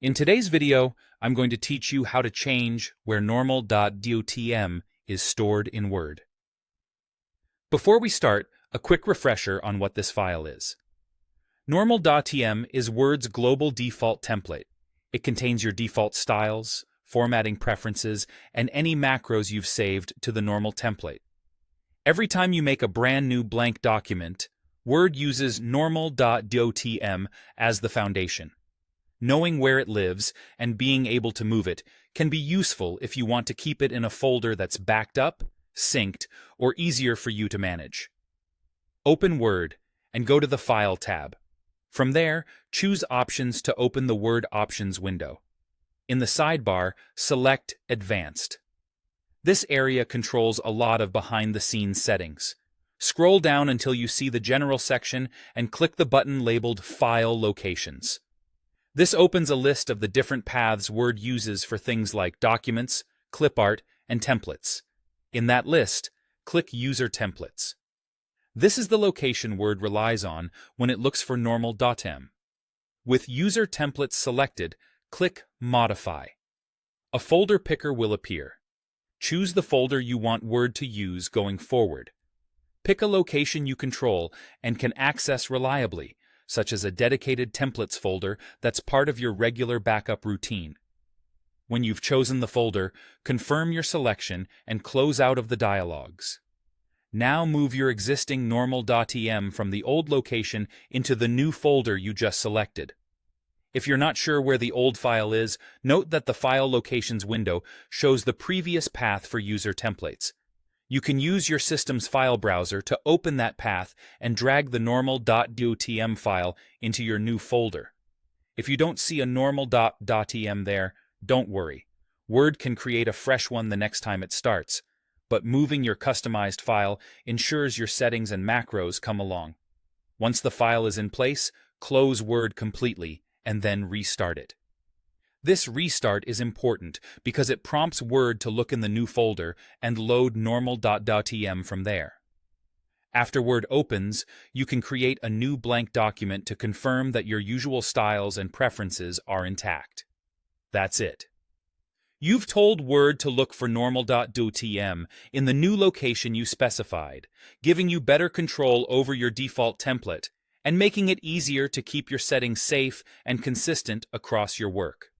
In today's video, I'm going to teach you how to change where Normal.dotm is stored in Word. Before we start, a quick refresher on what this file is. Normal.dotm is Word's global default template. It contains your default styles, formatting preferences, and any macros you've saved to the normal template. Every time you make a brand new blank document, Word uses Normal.dotm as the foundation. Knowing where it lives and being able to move it can be useful if you want to keep it in a folder that's backed up, synced, or easier for you to manage. Open Word and go to the File tab. From there, choose Options to open the Word Options window. In the sidebar, select Advanced. This area controls a lot of behind-the-scenes settings. Scroll down until you see the General section and click the button labeled File Locations. This opens a list of the different paths Word uses for things like documents, clip art, and templates. In that list, click User Templates. This is the location Word relies on when it looks for Normal.dotm. With User Templates selected, click Modify. A folder picker will appear. Choose the folder you want Word to use going forward. Pick a location you control and can access reliably, such as a dedicated templates folder that's part of your regular backup routine. When you've chosen the folder, confirm your selection and close out of the dialogues. Now move your existing Normal.dotm from the old location into the new folder you just selected. If you're not sure where the old file is, note that the File Locations window shows the previous path for user templates. You can use your system's file browser to open that path and drag the Normal.dotm file into your new folder. If you don't see a Normal.dotm there, don't worry. Word can create a fresh one the next time it starts, but moving your customized file ensures your settings and macros come along. Once the file is in place, close Word completely and then restart it. This restart is important because it prompts Word to look in the new folder and load Normal.dotm from there. After Word opens, you can create a new blank document to confirm that your usual styles and preferences are intact. That's it. You've told Word to look for Normal.dotm in the new location you specified, giving you better control over your default template and making it easier to keep your settings safe and consistent across your work.